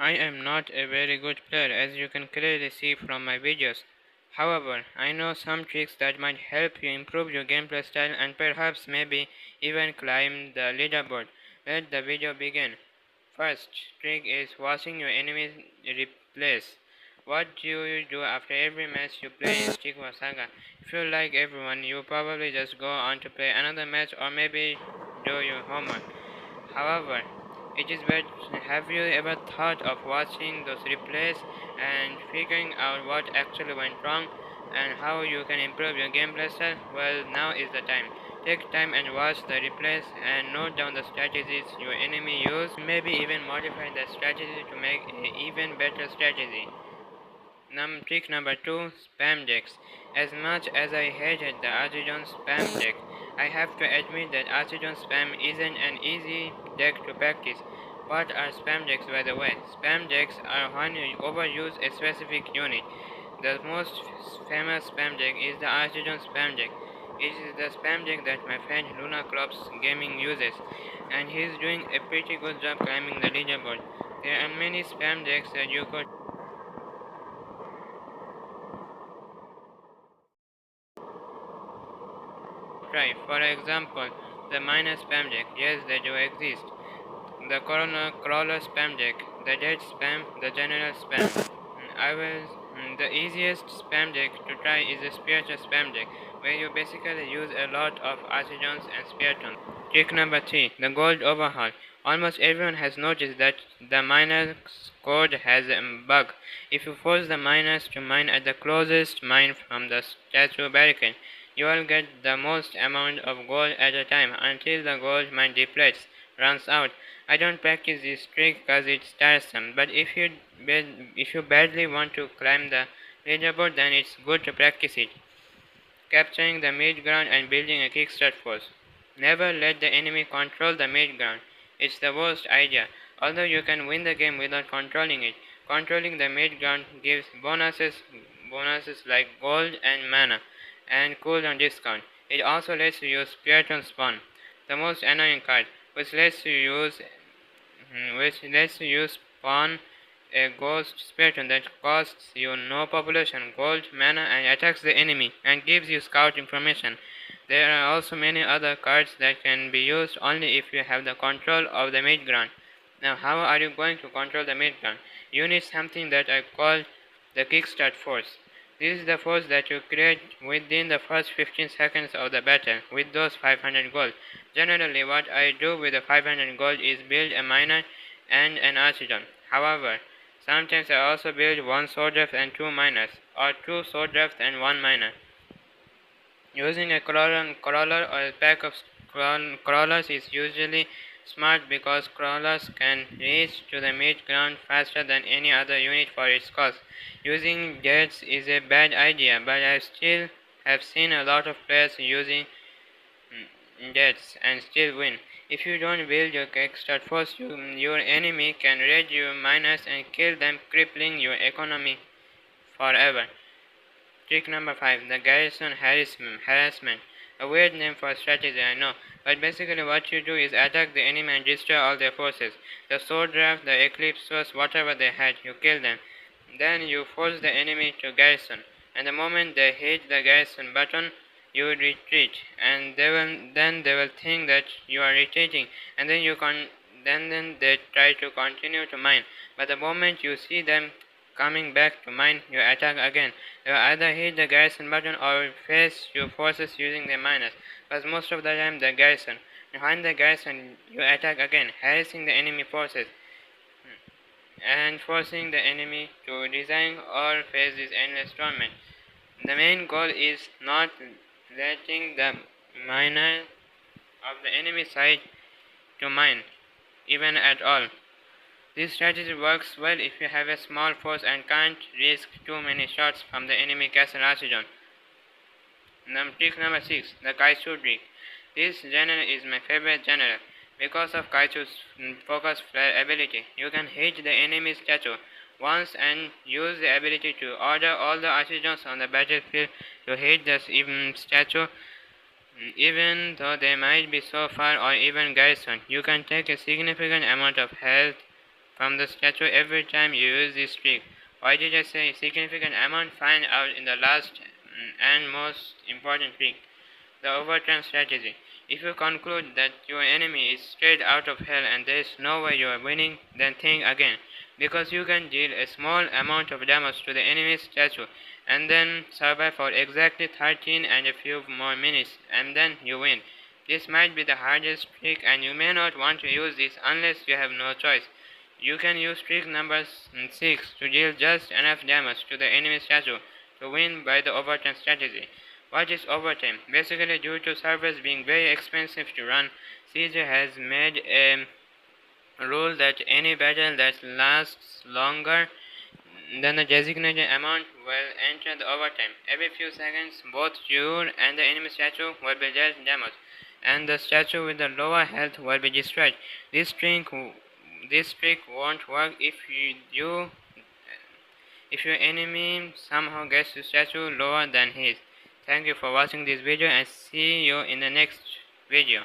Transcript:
I am not a very good player, as you can clearly see from my videos. However, I know some tricks that might help you improve your gameplay style and perhaps maybe even climb the leaderboard. Let the video begin. First trick is watching your enemies replays. What do you do after every match you play in Stigma Saga? If you like everyone, you probably just go on to play another match or maybe do your homework. However, it is bad. Have you ever thought of watching those replays and figuring out what actually went wrong and how you can improve your gameplay style? Well, now is the time. Take time and watch the replays and note down the strategies your enemy used, maybe even modify the strategy to make an even better strategy. Trick number 2, spam decks. As much as I hated the Archidon spam deck, I have to admit that Archidon spam isn't an easy deck to practice. What are spam decks, by the way? Spam decks are when you overuse a specific unit. The most famous spam deck is the Archidon spam deck. It is the spam deck that my friend Luna Clubs Gaming uses, and he's doing a pretty good job climbing the leaderboard. There are many spam decks that you could try. For example, the minor spam deck. Yes, they do exist. The Corona Crawler spam deck, the dead spam, the general spam. The easiest spam deck to try is the Spirited spam deck, where you basically use a lot of Archidons and Spiritons. Trick number 3, the gold overhaul. Almost everyone has noticed that the miner's code has a bug. If you force the miners to mine at the closest mine from the statue barricade, you will get the most amount of gold at a time until the gold mine depletes, runs out. I don't practice this trick because it's tiresome, but if you badly want to climb the leaderboard, then it's good to practice it. Capturing the mid ground and building a kickstart force. Never let the enemy control the mid ground. It's the worst idea. Although you can win the game without controlling it, controlling the mid ground gives bonuses like gold and mana and cooldown discount. It also lets you use Spiriton Spawn, the most annoying card, which lets you use spawn a ghost Spiriton that costs you no population, gold, mana, and attacks the enemy, and gives you scout information. There are also many other cards that can be used only if you have the control of the mid ground. Now, how are you going to control the mid ground? You need something that I call the kickstart force. This is the force that you create within the first 15 seconds of the battle with those 500 gold. Generally, what I do with the 500 gold is build a miner and an archidon. However, sometimes I also build one sword draft and two miners, or two sword drafts and one miner. Using a crawler or a pack of crawlers is usually smart because crawlers can reach to the mid ground faster than any other unit for its cost. Using jets is a bad idea, but I still have seen a lot of players using jets and still win. If you don't build your kickstart force, your enemy can raid your miners and kill them, crippling your economy forever. Trick number 5, the garrison harassment. A weird name for a strategy, I know, but basically what you do is attack the enemy and destroy all their forces. The sword draft, the eclipse force, whatever they had, you kill them. Then you force the enemy to garrison, and the moment they hit the garrison button, you retreat, and they will think that you are retreating, and then they try to continue to mine. But the moment you see them coming back to mine, you attack again. You either hit the garrison button or face your forces using the miners, but most of the time the garrison. Behind the garrison, you attack again, harassing the enemy forces and forcing the enemy to resign or face this endless torment. The main goal is not letting the miner of the enemy side to mine, even at all. This strategy works well if you have a small force and can't risk too many shots from the enemy castle archidon. Trick number 6, the Kaichu trick. This general is my favorite general. Because of Kaichu's focus flare ability, you can hit the enemy statue once and use the ability to order all the archidons on the battlefield to hit the statue, even though they might be so far or even garrison. You can take a significant amount of health from the statue every time you use this trick. Why did I say significant amount? Find out in the last and most important trick, the overtime strategy. If you conclude that your enemy is straight out of hell and there is no way you are winning, then think again, because you can deal a small amount of damage to the enemy's statue and then survive for exactly 13 and a few more minutes, and then you win. This might be the hardest trick, and you may not want to use this unless you have no choice. You can use trick number 6 to deal just enough damage to the enemy statue to win by the overtime strategy. What is overtime? Basically, due to servers being very expensive to run, Caesar has made a rule that any battle that lasts longer than the designated amount will enter the overtime. Every few seconds, both you and the enemy statue will be dealt damage, and the statue with the lower health will be destroyed. This trick won't work if your enemy somehow gets the statue lower than his. Thank you for watching this video and see you in the next video.